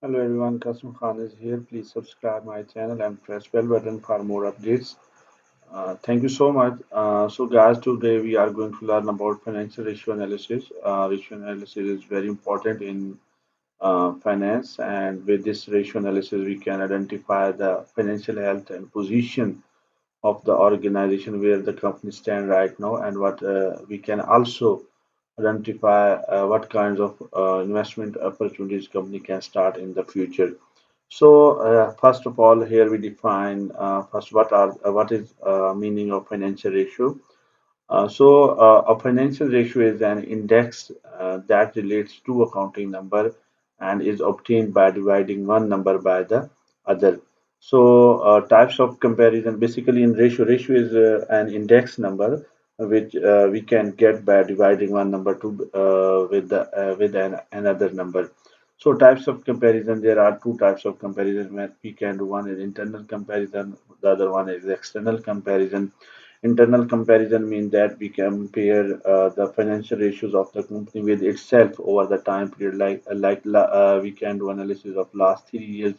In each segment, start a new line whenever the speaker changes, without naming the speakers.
Hello everyone, Kasum Khan is here. Please subscribe my channel and press bell button for more updates. Thank you so much. So guys, today we are going to learn about financial ratio analysis. Ratio analysis is very important in finance, and with this ratio analysis, we can identify the financial health and position of the organization where the company stand right now, and what we can also identify what kinds of investment opportunities company can start in the future. So first of all, here we define first what is meaning of financial ratio. A financial ratio is an index that relates to accounting number and is obtained by dividing one number by the other. So types of comparison basically in ratio is an index number which we can get by dividing one number with another number. So types of comparison, there are two types of comparison that we can do. One is internal comparison, the other one is external comparison. Internal comparison means that we compare the financial ratios of the company with itself over the time period, we can do analysis of last 3 years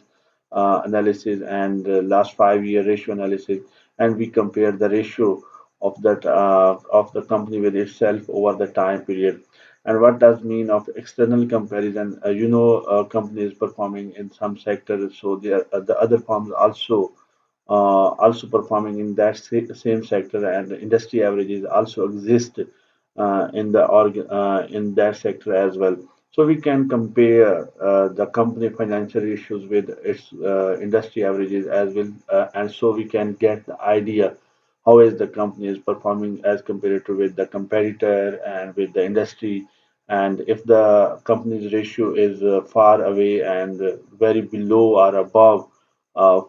analysis and last 5 year ratio analysis, and we compare the ratio of the company with itself over the time period. And what does mean of external comparison? Company is performing in some sectors, so the other firms also performing in that same sector, and the industry averages also exist in that sector as well. So we can compare the company financial ratios with its industry averages as well, and so we can get the idea how is the company is performing as compared to with the competitor and with the industry. And if the company's ratio is far away and very below or above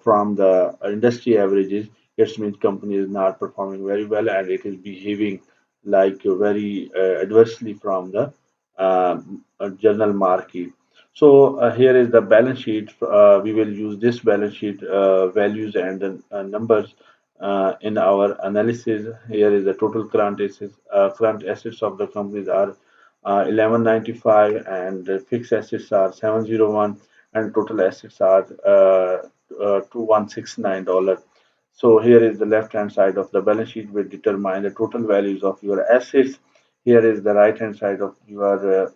from the industry averages, it means company is not performing very well and it is behaving like very adversely from the general market. So here is the balance sheet. We will use this balance sheet values and numbers in our analysis. Here is the total current assets. Current assets of the companies are 1195, and fixed assets are 701, and total assets are 2169 dollars. So here is the left hand side of the balance sheet will determine the total values of your assets. Here is the right hand side of your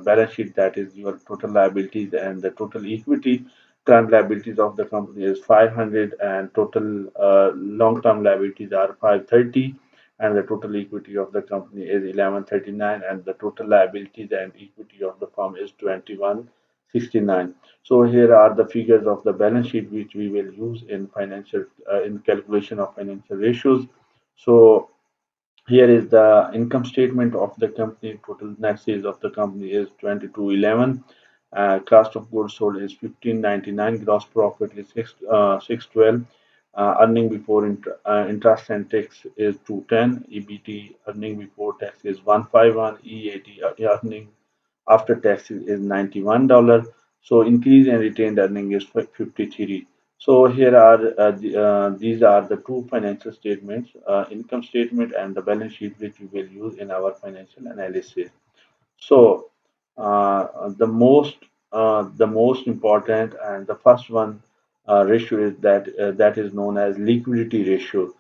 balance sheet, that is your total liabilities and the total equity. Current liabilities of the company is 500, and total long term liabilities are 530, and the total equity of the company is 1139, and the total liabilities and equity of the firm is 2169. So here are the figures of the balance sheet which we will use in financial in calculation of financial ratios. So here is the income statement of the company. Total net sales of the company is 2211. Cost of goods sold is 1599. Gross profit is 612. Earning before interest and tax is 210. EBT, earning before tax, is 151. EAT, earning after taxes, is $91. So increase in retained earning is 53. So here are these are the two financial statements, income statement and the balance sheet, which we will use in our financial analysis. So the most important and the first one ratio is that is known as liquidity ratio.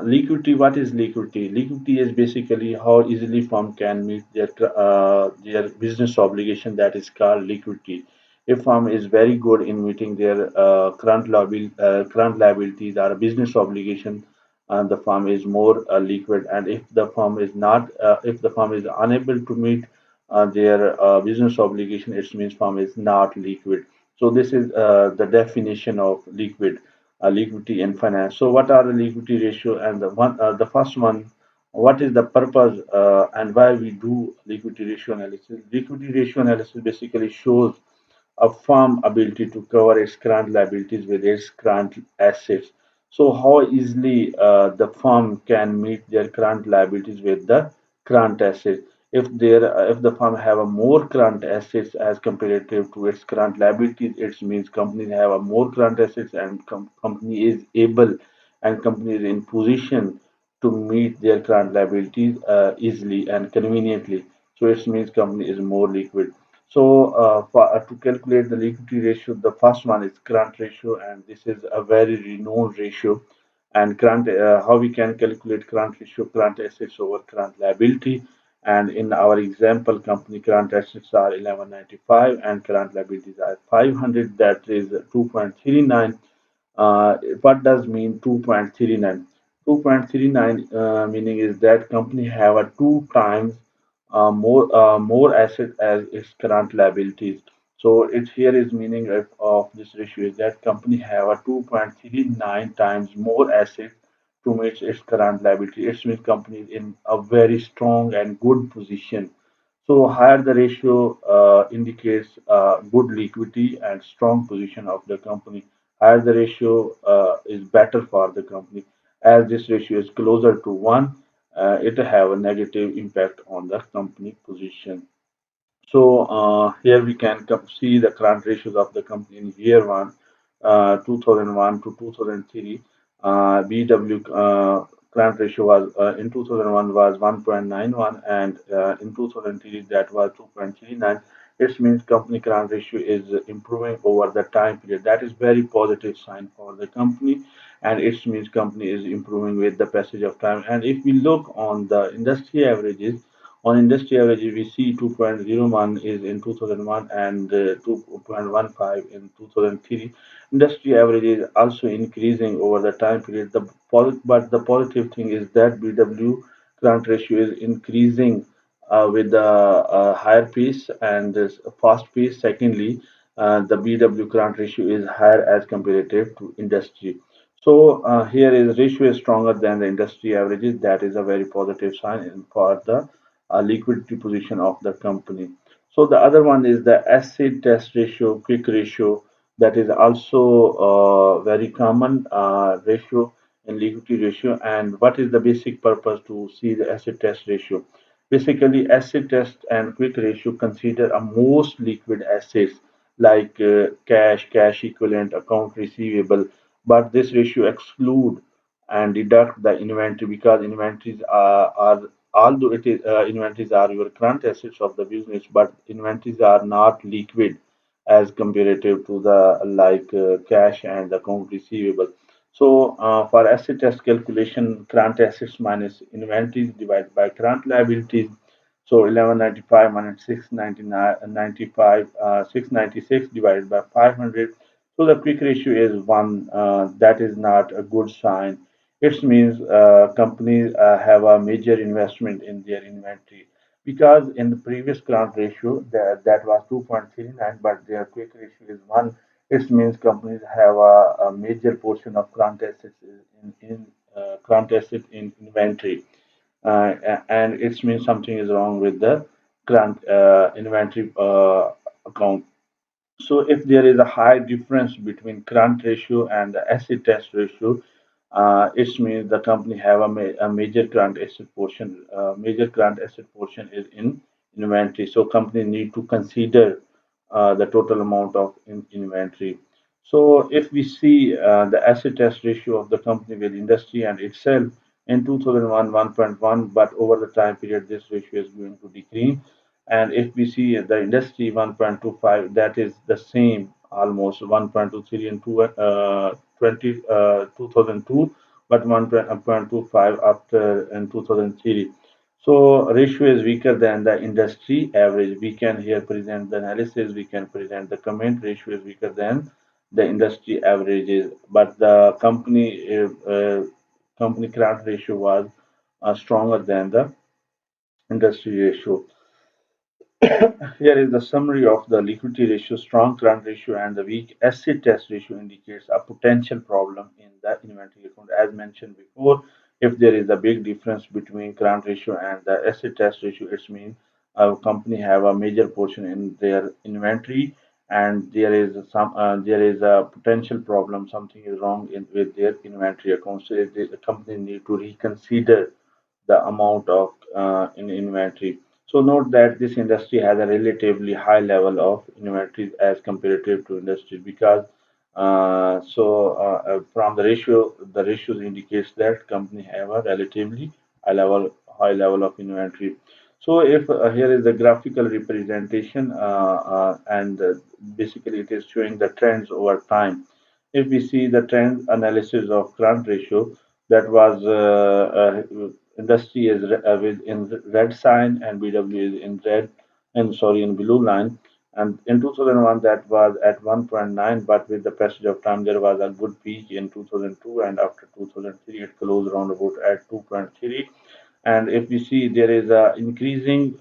Liquidity. What is liquidity? Liquidity is basically how easily firm can meet their business obligation. That is called liquidity. If firm is very good in meeting their current liabilities or business obligation, and the firm is more liquid. And if the firm is not, if the firm is unable to meet their business obligation, it means firm is not liquid. So this is the definition of liquidity in finance. So what are the liquidity ratio? And the first one, what is the purpose and why we do liquidity ratio analysis? Liquidity ratio analysis basically shows a firm ability to cover its current liabilities with its current assets. So how easily the firm can meet their current liabilities with the current assets. If the firm have a more current assets as comparative to its current liabilities, it means company have a more current assets, and company is able and company is in position to meet their current liabilities easily and conveniently. So it means company is more liquid. To calculate the liquidity ratio, the first one is current ratio, and this is a very renowned ratio. And how we can calculate current ratio, current assets over current liability. And in our example, company current assets are 1195 and current liabilities are 500. That is 2.39. What does mean 2.39? 2.39 meaning is that company have a two times more asset as its current liabilities. So it here is meaning of this ratio is that company have a 2.39 times more asset to meet its current liability. It means company is in a very strong and good position. So higher the ratio indicates good liquidity and strong position of the company. Higher the ratio is better for the company. As this ratio is closer to one, it have a negative impact on the company position. So here we can see the current ratios of the company in year one, 2001 to 2003. BW current ratio was in 2001 was 1.91 and in 2003 that was 2.39. It means company current ratio is improving over the time period. That is very positive sign for the company, and it means company is improving with the passage of time. And if we look on the industry averages, on industry average, we see 2.01 is in 2001 and 2.15 in 2003. Industry average is also increasing over the time period. But the positive thing is that BW current ratio is increasing with the higher pace and this fast pace. Secondly, the BW current ratio is higher as comparative to industry. So here is ratio is stronger than the industry averages. That is a very positive sign for the liquidity position of the company. So the other one is the acid test ratio, quick ratio. That is also a very common ratio in liquidity ratio. And what is the basic purpose to see the acid test ratio? Basically, acid test and quick ratio consider a most liquid assets like cash, cash equivalent, account receivable, but this ratio exclude and deduct the inventory because inventories are although it is inventories are your current assets of the business, but inventories are not liquid as comparative to the like cash and account receivable. So for asset test calculation, current assets minus inventories divided by current liabilities. So 1195 minus 695, 696 divided by 500. So the quick ratio is one. That is not a good sign. It means companies have a major investment in their inventory because in the previous current ratio that was 2.39, but their quick ratio is one. It means companies have a major portion of current assets in current asset in inventory, and it means something is wrong with the current inventory account. So if there is a high difference between current ratio and the acid test ratio, it means the company have a major current asset portion. Major current asset portion is in inventory. So company need to consider the total amount of inventory. So if we see the asset test ratio of the company with industry and itself in 2001 1.1, but over the time period this ratio is going to decrease. And if we see the industry 1.25, that is the same almost 1.23 in 2002, but 1.25 after in 2003. So ratio is weaker than the industry average. We can here present the analysis, we can present the comment. Ratio is weaker than the industry averages, but the company current ratio was stronger than the industry ratio. Here is the summary of the liquidity ratio. Strong current ratio and the weak acid test ratio indicates a potential problem in the inventory account. As mentioned before, if there is a big difference between current ratio and the acid test ratio, it means a company have a major portion in their inventory, and there is a potential problem. Something is wrong with their inventory account. So the company need to reconsider the amount of in inventory. So note that this industry has a relatively high level of inventories as comparative to industry because from the ratios indicates that company have a relatively high level of inventory. So if here is the graphical representation, and basically it is showing the trends over time. If we see the trend analysis of current ratio, that was industry is with in red sign and BW is in red, and sorry, in blue line. And in 2001 that was at 1.9, but with the passage of time there was a good peak in 2002, and after 2003 it closed around about at 2.3. And if we see there is a increasing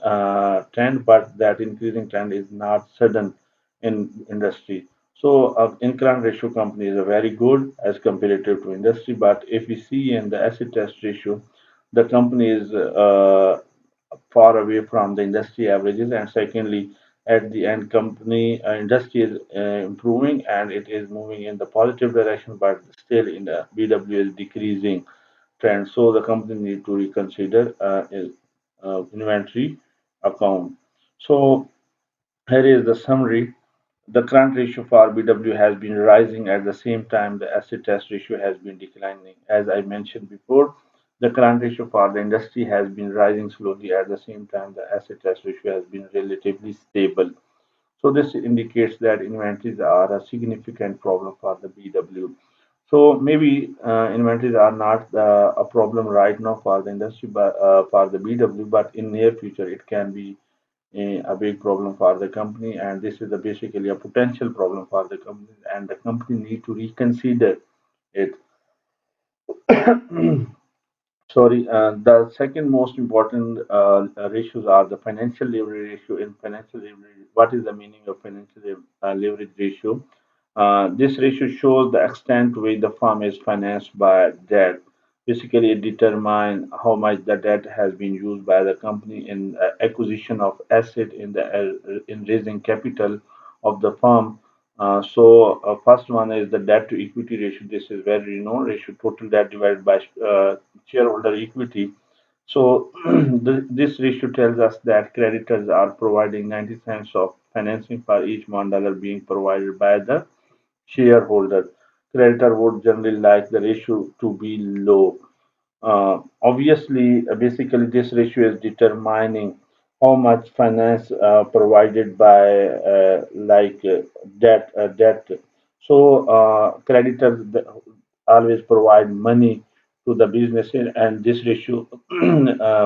trend, but that increasing trend is not sudden in industry. So income ratio company is a very good as comparative to industry. But if we see in the asset test ratio, the company is far away from the industry averages. And secondly, at the end, company industry is improving and it is moving in the positive direction, but still in the BW is decreasing trend. So the company need to reconsider inventory account. So here is the summary. The current ratio for BW has been rising. At the same time, the asset test ratio has been declining. As I mentioned before, the current ratio for the industry has been rising slowly. At the same time, the asset test ratio has been relatively stable. So this indicates that inventories are a significant problem for the BW. So maybe inventories are not a problem right now for the industry, but for the BW, but in near future it can be a big problem for the company, and this is basically a potential problem for the company, and the company need to reconsider it. Sorry, the second most important ratios are the financial leverage ratio. In financial leverage, what is the meaning of financial leverage ratio? This ratio shows the extent to which the firm is financed by debt. Basically, it determines how much the debt has been used by the company in acquisition of asset in raising capital of the firm. First one is the debt to equity ratio. This is very known ratio, total debt divided by shareholder equity. So this ratio tells us that creditors are providing 90 cents of financing for each $1 being provided by the shareholder. Creditor would generally like the ratio to be low. Obviously, basically, this ratio is determining how much finance provided by debt. So creditors always provide money to the business, and this ratio,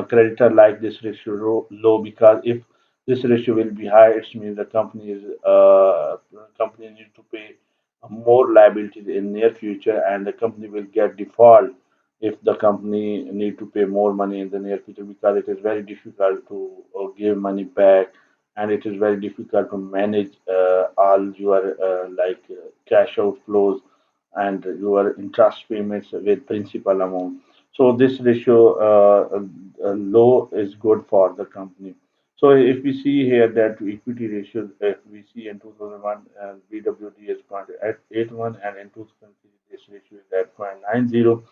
creditor like this ratio low, because if this ratio will be high, it means the company needs to pay more liabilities in near future, and the company will get default if the company need to pay more money in the near future, because it is very difficult to give money back, and it is very difficult to manage all your cash outflows and your interest payments with principal amount. So this ratio low is good for the company. So if we see here that to equity ratio, if we see in 2001, BWD is 0.81, and in 2003 this ratio is at 0.90.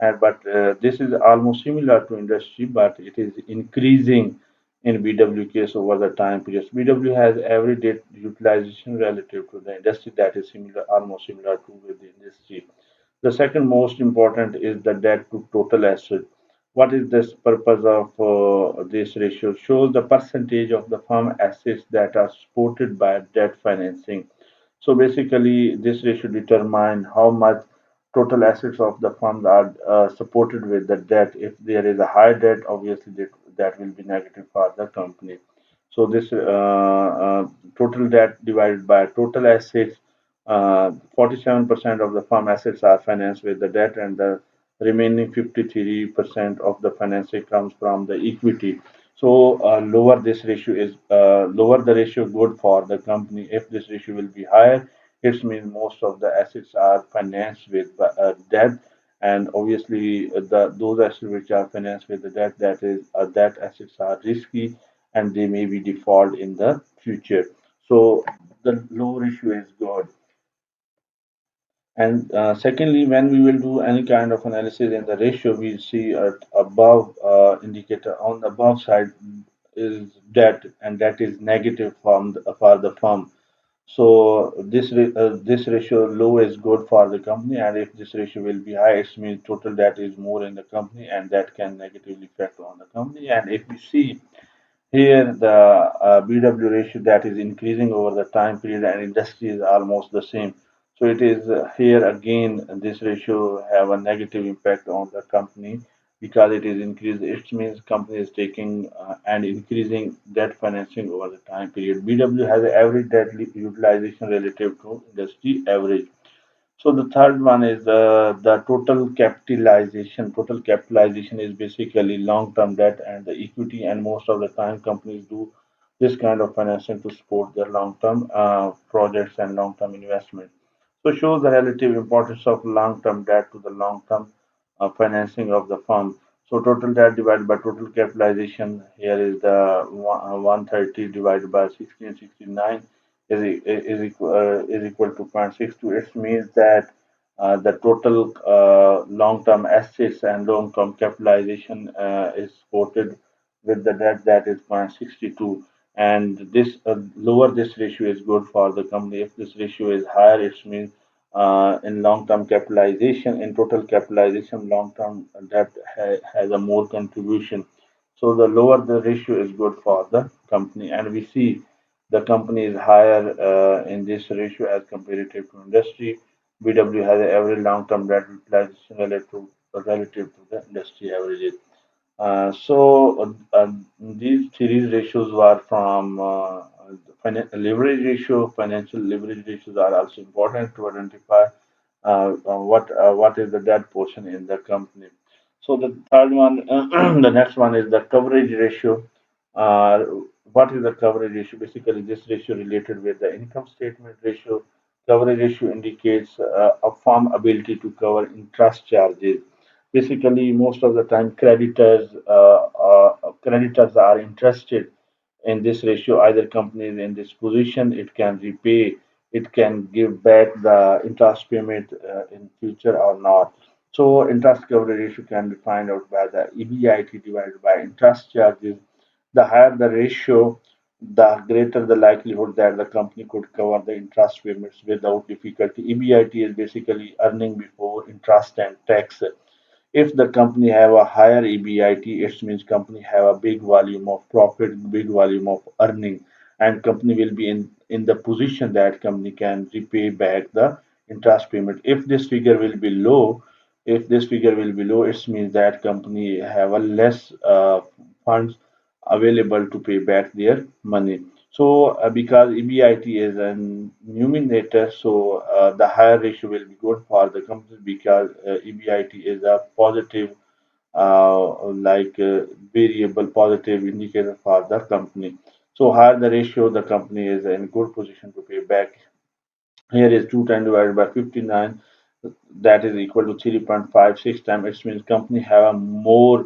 And but this is almost similar to industry, but it is increasing in BW case over the time period. BW has every debt utilization relative to the industry that is similar, almost similar to with the industry. The second most important is the debt to total asset. What is this purpose of this ratio? Shows the percentage of the firm assets that are supported by debt financing. So basically, this ratio determine how much total assets of the fund are supported with the debt. If there is a high debt, obviously that will be negative for the company. So this total debt divided by total assets, 47% of the firm assets are financed with the debt, and the remaining 53% of the financing comes from the equity. So lower the ratio good for the company. If this ratio will be higher, it means most of the assets are financed with debt, and obviously those assets which are financed with the debt, that assets are risky and they may be default in the future. So the low ratio is good. And secondly, when we will do any kind of analysis in the ratio, we see above indicator on the above side is debt, and that is negative for the firm. So this ratio low is good for the company, and if this ratio will be high, it means total debt is more in the company, and that can negatively affect on the company. And if we see Here, the BW ratio that is increasing over the time period and industry is almost the same. So it is here again, this ratio have a negative impact on the company because it is increased. It means company is taking and increasing debt financing over the time period. BW has an average debt utilization relative to industry average. So the third one is the total capitalization. Total capitalization is basically long-term debt and the equity, and most of the time companies do this kind of financing to support their long-term projects and long-term investment. So shows the relative importance of long-term debt to the long-term financing of the firm. So total debt divided by total capitalization here is the 130 divided by 1669 is equal to 0.62. It means that the total long-term assets and long-term capitalization is quoted with the debt that is 0.62. And this lower this ratio is good for the company. If this ratio is higher, it means in long-term capitalization, in total capitalization, long-term debt has a more contribution. So the lower the ratio is good for the company, and we see the company is higher in this ratio as comparative to industry. BW has an average long-term debt utilization relative to the industry averages. These series ratios were from leverage ratio. Financial leverage ratios are also important to identify what is the debt portion in the company. So the third one, the next one is the coverage ratio. Uh, what is the coverage ratio? Basically, this ratio related with the income statement ratio. Coverage ratio indicates a firm ability to cover interest charges. Basically, most of the time, creditors are interested in this ratio. Either company is in this position, it can repay, it can give back the interest payment in future or not. So interest coverage ratio can be found out by the EBIT divided by interest charges. The higher the ratio, the greater the likelihood that the company could cover the interest payments without difficulty. EBIT is basically earning before interest and tax. If the company have a higher EBIT, it means company have a big volume of profit, big volume of earning, and company will be in the position that company can repay back the interest payment. If this figure will be low, if this figure will be low, it means that company have a less funds available to pay back their money. So because EBIT is a numerator, so the higher ratio will be good for the company because EBIT is a positive, variable positive indicator for the company. So higher the ratio, the company is in good position to pay back. Here is 210 divided by 59, that is equal to 3.56 times. It means company have a more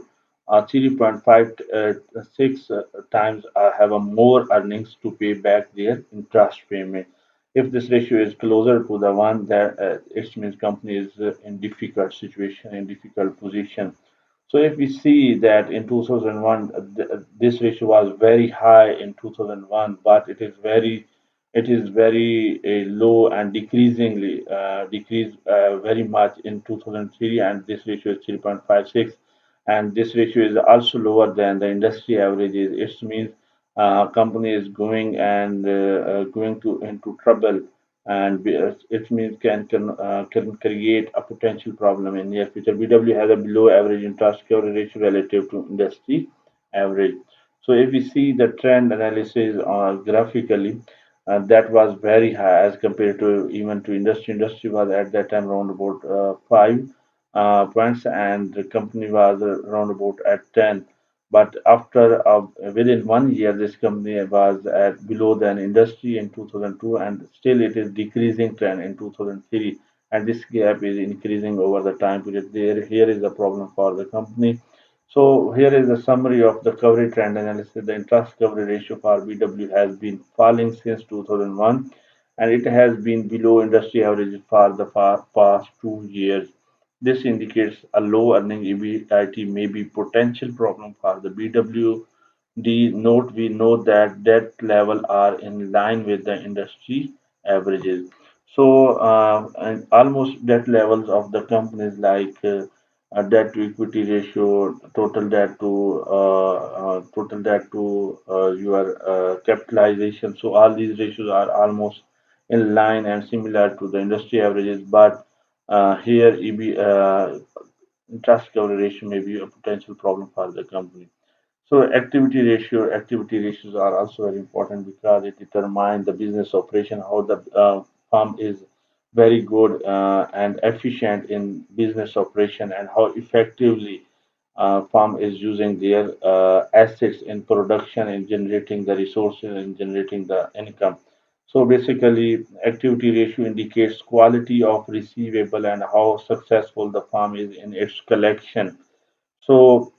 3.56 times have a more earnings to pay back their interest payment. If this ratio is closer to the one, that it means company is in difficult situation, in difficult position. So if we see that in 2001, this ratio was very high in 2001, but it is very low and decreasingly decreased very much in 2003, and this ratio is 3.56, and this ratio is also lower than the industry averages. It means company is going and going to into trouble, and it means can create a potential problem in near future. BW has a below average interest coverage ratio relative to industry average. So if we see the trend analysis graphically, that was very high as compared to even to industry. Industry was at that time around about 5 points, and the company was around about at 10. But after within 1 year, this company was at below than industry in 2002, and still it is decreasing trend in 2003, and this gap is increasing over the time period. There, here is the problem for the company. So here is a summary of the coverage trend analysis. The interest coverage ratio for BW has been falling since 2001, and it has been below industry average for the past 2 years. This indicates a low earning EBIT may be potential problem for the BWD. Note, we know that debt level are in line with the industry averages. So and almost debt levels of the companies like debt to equity ratio, total debt to your capitalization. So all these ratios are almost in line and similar to the industry averages, but here interest cover ratio may be a potential problem for the company. So activity ratios are also very important because it determines the business operation, how the firm is very good and efficient in business operation, and how effectively firm is using their assets in production, in generating the resources, and generating the income. So basically, activity ratio indicates quality of receivable and how successful the firm is in its collection. So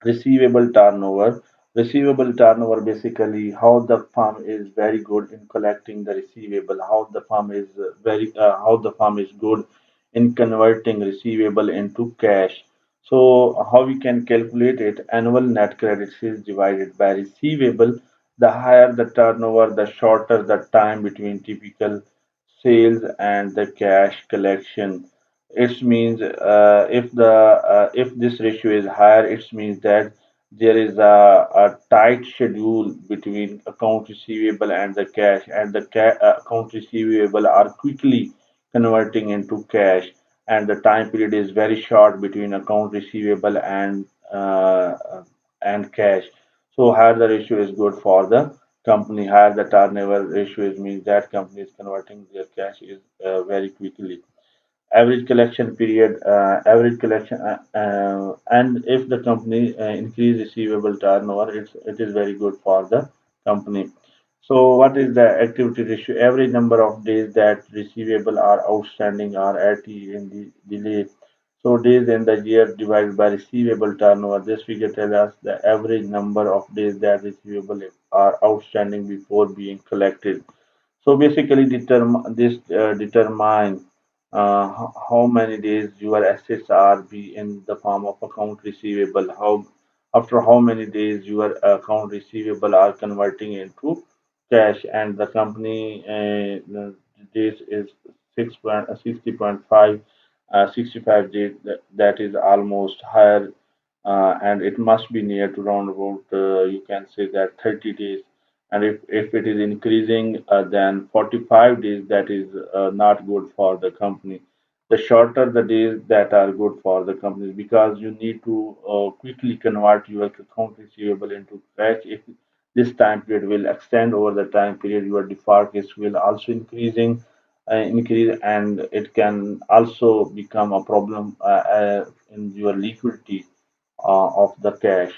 receivable turnover. Receivable turnover basically how the firm is very good in collecting the receivable, how the firm is good in converting receivable into cash. So how we can calculate it? Annual net credit sales divided by receivable. The higher the turnover, the shorter the time between typical sales and the cash collection. It means if this ratio is higher, it means that there is a tight schedule between account receivable and the cash, and the account receivable are quickly converting into cash, and the time period is very short between account receivable and cash. So higher the ratio is good for the company. Higher the turnover ratio is means that company is converting their cash is very quickly. Average collection period, and if the company increase receivable turnover, it is very good for the company. So what is the activity ratio? Average number of days that receivable are outstanding or at in the delay. So days in the year divided by receivable turnover. This figure tells us the average number of days that receivable are outstanding before being collected. So basically, determine how many days your assets are be in the form of account receivable. How after how many days your account receivable are converting into cash, and the company the days is 60.5, 65 days. That is almost higher, and it must be near to round about you can say that 30 days, and if it is increasing then 45 days, that is not good for the company. The shorter the days that are good for the companies, because you need to quickly convert your account receivable into cash. If this time period will extend over the time period, your default risk will also increase, and it can also become a problem in your liquidity of the cash.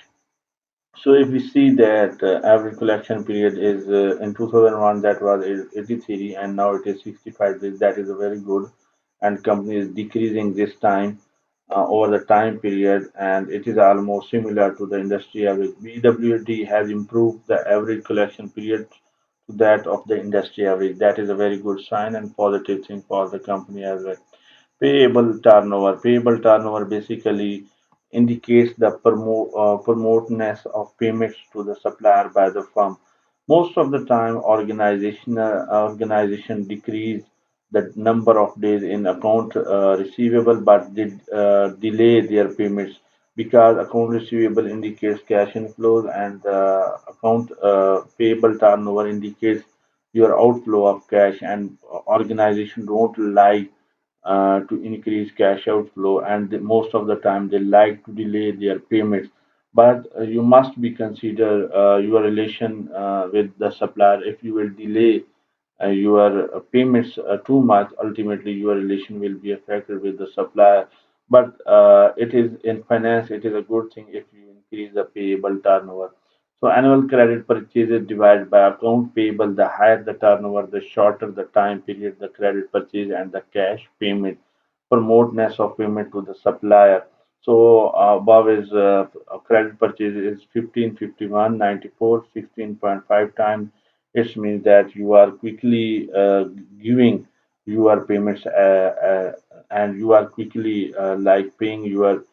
So if we see that average collection period is in 2001 that was 83, and now it is 65 days. That is a very good, and company is decreasing this time over the time period, and it is almost similar to the industry average. BWD has improved the average collection period to that of the industry average. That is a very good sign and positive thing for the company as well. Payable turnover. Payable turnover basically indicates the promoteness of payments to the supplier by the firm. Most of the time, organization decrease the number of days in account receivable, but did delay their payments, because account receivable indicates cash inflows, and account payable turnover indicates your outflow of cash, and organization don't like to increase cash outflow, and most of the time they like to delay their payments. But you must be consider your relation with the supplier. If you will delay your payments too much, ultimately your relation will be affected with the supplier. But it is in finance, it is a good thing if you increase the payable turnover. So annual credit purchases divided by account payable. The higher the turnover, the shorter the time period the credit purchase and the cash payment. Promoteness of payment to the supplier. So above is credit purchase is 1551.94, 16.5 times. It means that you are quickly giving your payments and you are quickly like paying your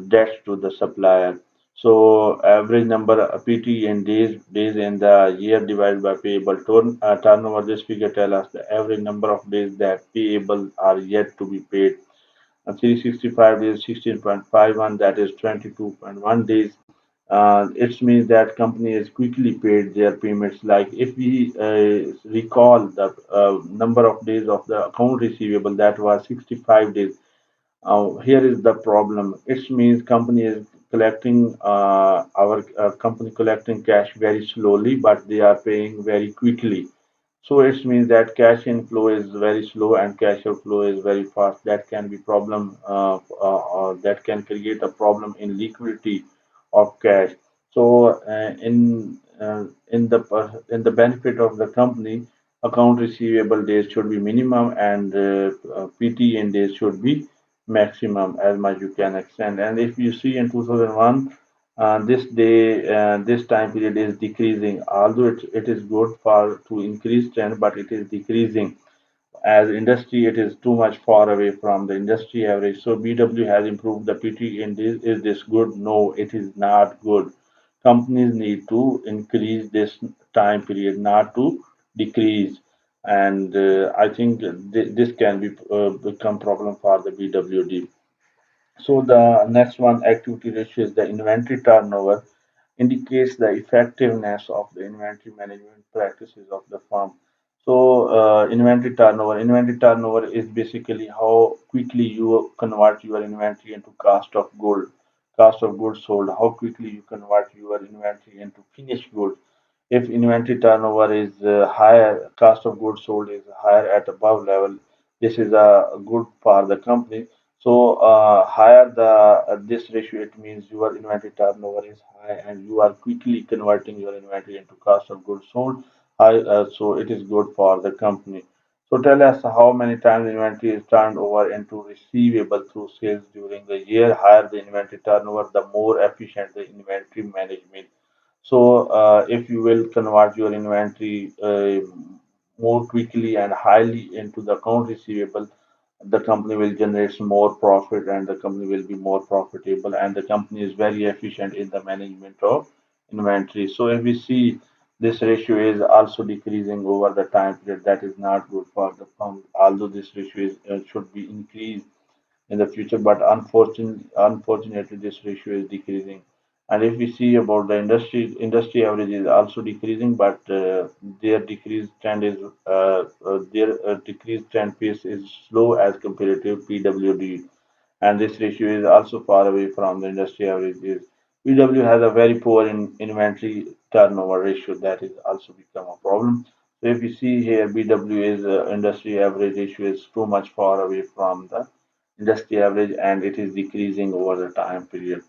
debts to the supplier. So average number of PT in days in the year divided by payable turnover. This figure tell us the average number of days that payable are yet to be paid. 365 days, 16.51, that is 22.1 days. It means that company has quickly paid their payments. Like if we recall the number of days of the account receivable, that was 65 days. Here is the problem. It means company is collecting our company collecting cash very slowly, but they are paying very quickly. So it means that cash inflow is very slow and cash outflow is very fast. That can be problem. That can create a problem in liquidity of cash. So in the benefit of the company, account receivable days should be minimum and PTN days should be maximum as much you can extend. And if you see in 2001, this time period is decreasing. Although it is good for to increase trend, but it is decreasing. As industry, it is too much far away from the industry average. So BW has improved the PT in this. Is this good? No, it is not good. Companies need to increase this time period, not to decrease. And I think this can be become problem for the BWD. So the next one, activity ratio, is the inventory turnover, indicates the effectiveness of the inventory management practices of the firm. So inventory turnover is basically how quickly you convert your inventory into cost of goods sold, how quickly you convert your inventory into finished goods. If inventory turnover is higher, cost of goods sold is higher at above level. This is a good for the company. So higher the this ratio, it means your inventory turnover is high and you are quickly converting your inventory into cost of goods sold. So it is good for the company. So tell us how many times inventory is turned over into receivable through sales during the year. Higher the inventory turnover, the more efficient the inventory management. So, if you will convert your inventory more quickly and highly into the account receivable, the company will generate more profit and the company will be more profitable, and the company is very efficient in the management of inventory. So, if we see this ratio is also decreasing over the time period, that is not good for the firm, although this ratio should be increased in the future, but unfortunately, this ratio is decreasing. And if we see about the industry average is also decreasing, but their decreased trend is their decreased trend pace is slow as compared to PWD, and this ratio is also far away from the industry averages. PW has a very poor inventory turnover ratio that is also become a problem. So if you see here, BW is industry average ratio is too much far away from the industry average and it is decreasing over the time period.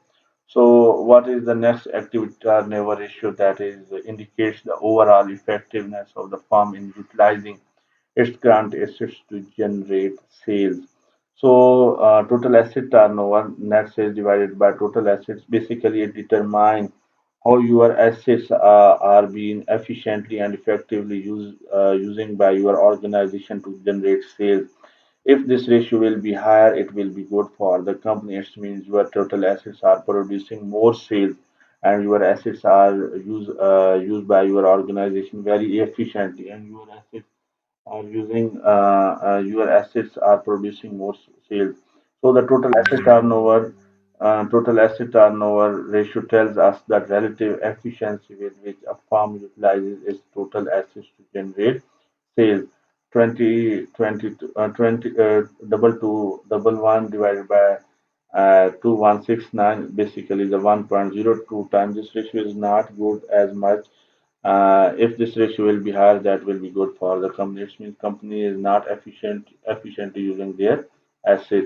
So what is the next activity turnover ratio that is indicates the overall effectiveness of the firm in utilizing its grant assets to generate sales. So total asset turnover, net sales divided by total assets, basically it determines how your assets are being efficiently and effectively using by your organization to generate sales. If this ratio will be higher, it will be good for the company. It means your total assets are producing more sales and your assets are used by your organization very efficiently, and your assets are producing more sales. So the total asset turnover ratio tells us that relative efficiency with which a firm utilizes its total assets to generate sales. 20 20 20 double one divided by 2169, basically the 1.02 times. This ratio is not good as much. If this ratio will be higher, that will be good for the company. It means company is not efficiently using their asset.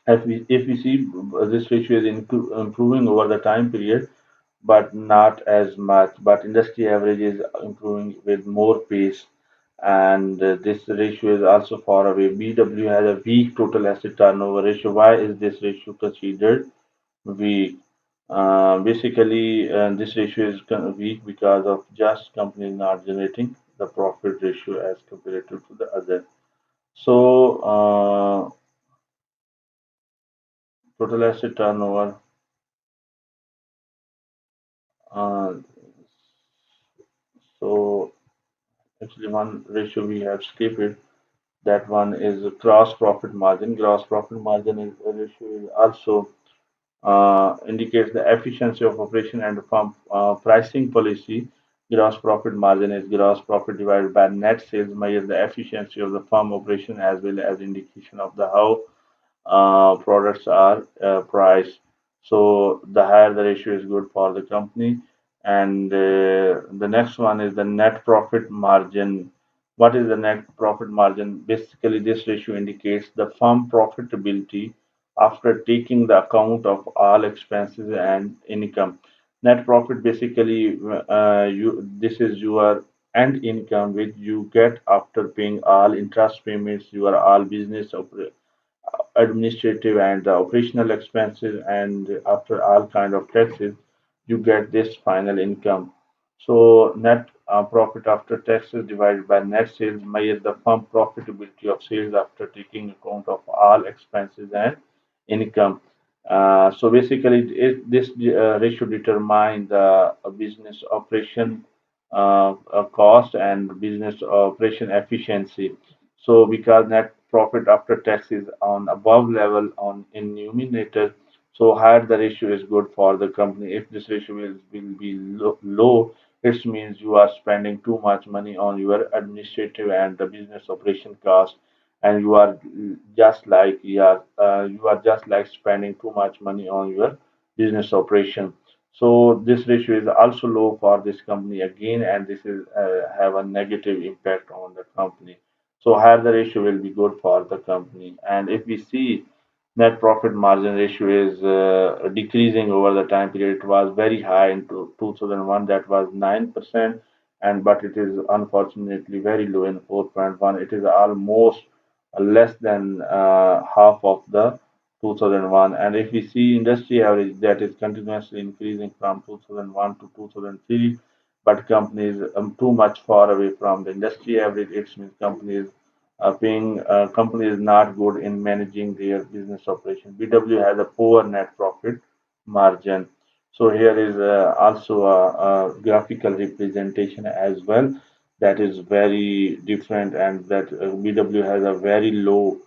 If we see this ratio is improving over the time period, but not as much. But industry average is improving with more pace, and this ratio is also far away. BW has a weak total asset turnover ratio. Why is this ratio considered weak? Basically, this ratio is weak because of just companies not generating the profit ratio as compared to the other. So, total asset turnover. Uh, so, actually, one ratio we have skipped it. That one is gross profit margin. Gross profit margin is ratio is also indicates the efficiency of operation and firm pricing policy. Gross profit margin is gross profit divided by net sales, measure the efficiency of the firm operation as well as indication of the how products are priced. So the higher the ratio is good for the company. And the next one is the net profit margin. What is the net profit margin? Basically, this ratio indicates the firm profitability after taking the account of all expenses and income. Net profit basically you this is your end income which you get after paying all interest payments, your all business administrative and operational expenses, and after all kind of taxes you get this final income. So net profit after taxes divided by net sales measures the firm profitability of sales after taking account of all expenses and income. So basically this ratio determine the business operation cost and business operation efficiency. So because net profit after tax is on above level on in numerator, so higher the ratio is good for the company. If this ratio will be low, it means you are spending too much money on your administrative and the business operation cost, and you are you are just like spending too much money on your business operation. So this ratio is also low for this company again, and this is have a negative impact on the company. So higher the ratio will be good for the company. And if we see net profit margin ratio is decreasing over the time period. It was very high in 2001, that was 9%, and but it is unfortunately very low in 4.1. It is almost less than half of the 2001. And if we see industry average, that is continuously increasing from 2001 to 2003, but companies too much far away from the industry average. It means company is not good in managing their business operation. BW has a poor net profit margin. So here is also a graphical representation as well that is very different, and that BW has a very low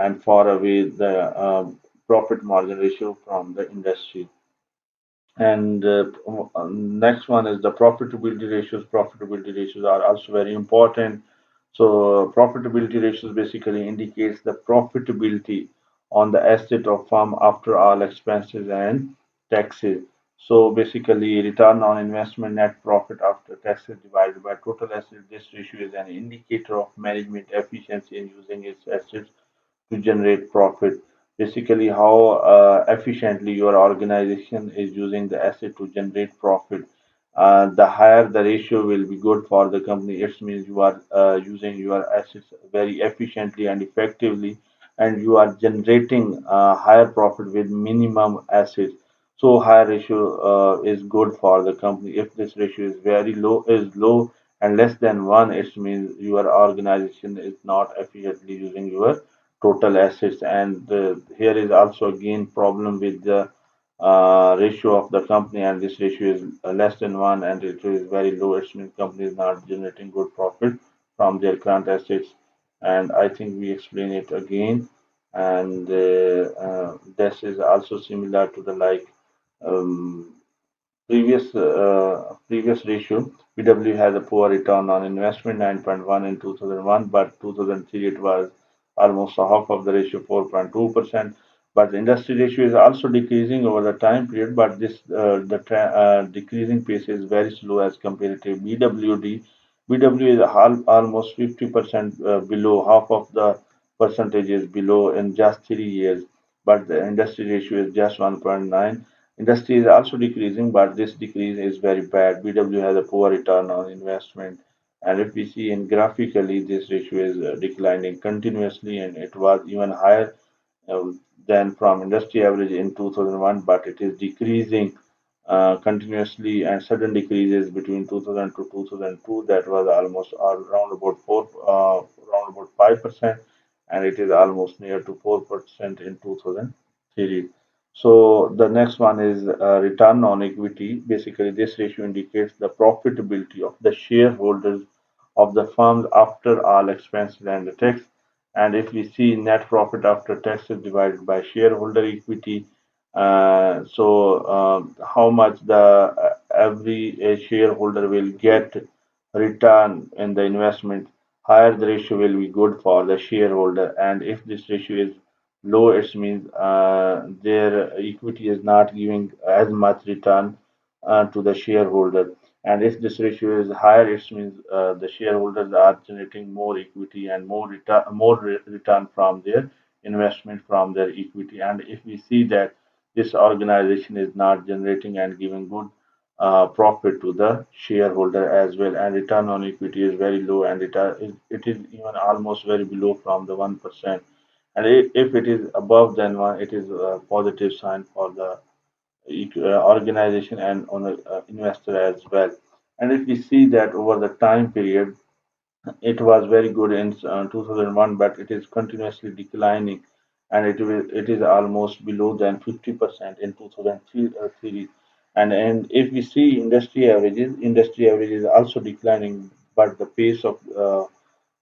and far away the profit margin ratio from the industry. And next one is the profitability ratios. Profitability ratios are also very important. So profitability ratios basically indicates the profitability on the asset of firm after all expenses and taxes. So basically return on investment net profit after taxes divided by total assets. This ratio is an indicator of management efficiency in using its assets to generate profit. Basically, how efficiently your organization is using the asset to generate profit. The higher the ratio will be good for the company. It means you are using your assets very efficiently and effectively, and you are generating higher profit with minimum assets. So higher ratio is good for the company. If this ratio is low and less than one, it means your organization is not efficiently using your total assets. And here is also again problem with the ratio of the company, and this ratio is less than one and it is very low. It means company is not generating good profit from their current assets. And I think we explain it again. And this is also similar to the like um, previous ratio. BW has a poor return on investment, 9.1 in 2001, but 2003 it was almost a half of the ratio, 4.2%. But the industry ratio is also decreasing over the time period, but this decreasing pace is very slow as compared to BWD. BW is almost 50% below, half of the percentage is below in just 3 years, but the industry ratio is just 1.9. Industry is also decreasing, but this decrease is very bad. BW has a poor return on investment. And if we see in graphically, this ratio is declining continuously, and it was even higher uh, than from industry average in 2001, but it is decreasing continuously, and sudden decreases between 2000 to 2002. That was almost around about 5%, and it is almost near to 4% in 2003. So the next one is return on equity. Basically, this ratio indicates the profitability of the shareholders of the firm after all expenses and the tax. And if we see net profit after tax is divided by shareholder equity, how much the every shareholder will get return in the investment, higher the ratio will be good for the shareholder. And if this ratio is low, it means their equity is not giving as much return to the shareholder. And if this ratio is higher, it means the shareholders are generating more equity and more return from their investment from their equity. And if we see that this organization is not generating and giving good profit to the shareholder as well, and return on equity is very low, and it is even almost very below from the 1%. And if it is above than one, it is a positive sign for the organization and on the investor as well. And if we see that over the time period, it was very good in 2001, but it is continuously declining, and it is almost below than 50% in 2003. And if we see industry average is also declining, but the pace of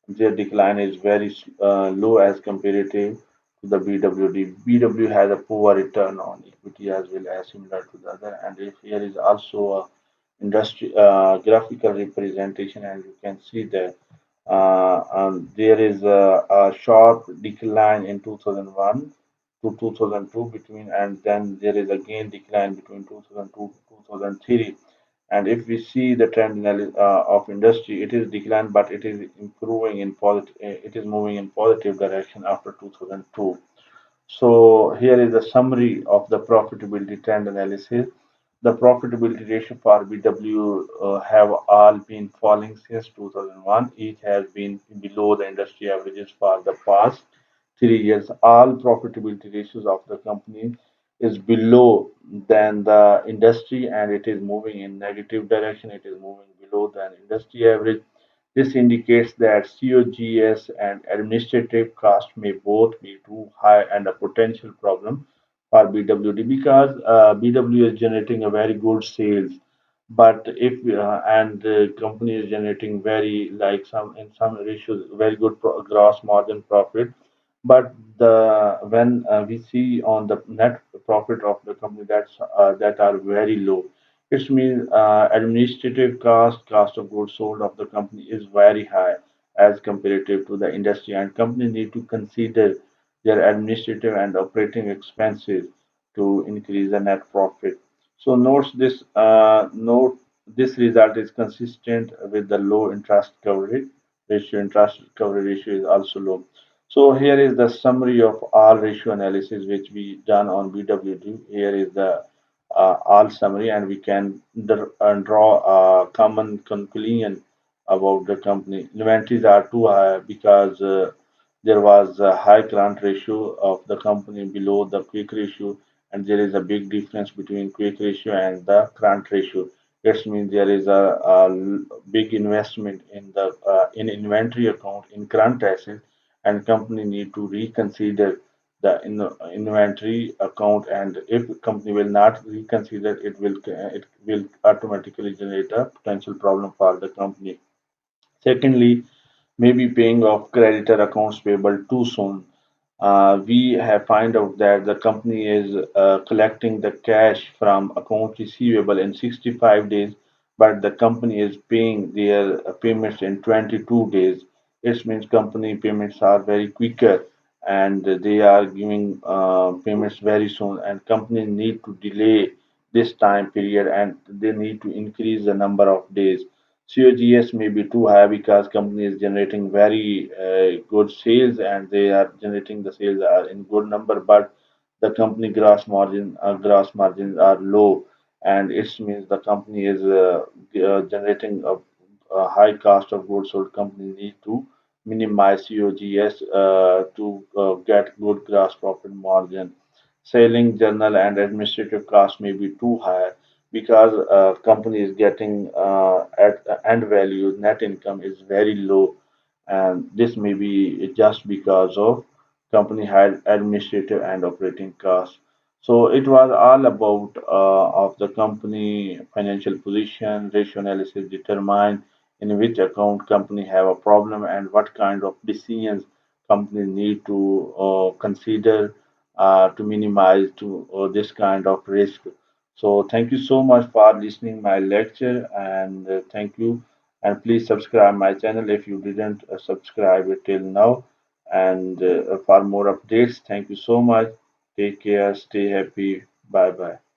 their decline is very low as comparative to the BWD. BW has a poor return on equity as well as similar to the other. And if here is also a industry graphical representation, and you can see that there is a sharp decline in 2001 to 2002 between, and then there is again decline between 2002 to 2003. And if we see the trend of industry, it is decline, but it is improving in positive. It is moving in positive direction after 2002. So here is a summary of the profitability trend analysis. The profitability ratio for BW have all been falling since 2001. Each has been below the industry averages for the past 3 years. All profitability ratios of the company is below than the industry, and it is moving in negative direction. It is moving below than industry average. This indicates that COGS and administrative costs may both be too high and a potential problem for BWD, because BW is generating a very good sales. But if and the company is generating very, like, some in some ratios very good gross margin profit, but the when we see on the net profit of the company, that are very low. It means administrative cost of goods sold of the company is very high as comparative to the industry, and company need to consider their administrative and operating expenses to increase the net profit. So note this result is consistent with the low interest coverage ratio. Interest coverage ratio is also low. So here is the summary of all ratio analysis which we done on BWD. Here is the all summary, and we can draw a common conclusion about the company. Inventories are too high because there was a high current ratio of the company below the quick ratio, and there is a big difference between quick ratio and the current ratio. That means there is a big investment in the in inventory account in current assets, and company need to reconsider the inventory account. And if company will not reconsider, it will automatically generate a potential problem for the company. Secondly, maybe paying off creditor accounts payable too soon. We have find out that the company is collecting the cash from account receivable in 65 days, but the company is paying their payments in 22 days. This means company payments are very quicker, and they are giving payments very soon, and companies need to delay this time period, and they need to increase the number of days. COGS may be too high because company is generating very good sales, and they are generating the sales are in good number, but the company gross margins are low, and it means the company is generating a high cost of goods sold. Company need to minimize COGS to get good gross profit margin. Selling, general, and administrative costs may be too high because company is getting at the end value net income is very low, and this may be just because of company had administrative and operating costs. So it was all about of the company financial position. Ratio analysis determine in which account company have a problem and what kind of decisions companies need to consider to minimize to this kind of risk. So thank you so much for listening my lecture, and thank you, and please subscribe my channel if you didn't subscribe it till now, and for more updates. Thank you so much. Take care, stay happy. Bye bye.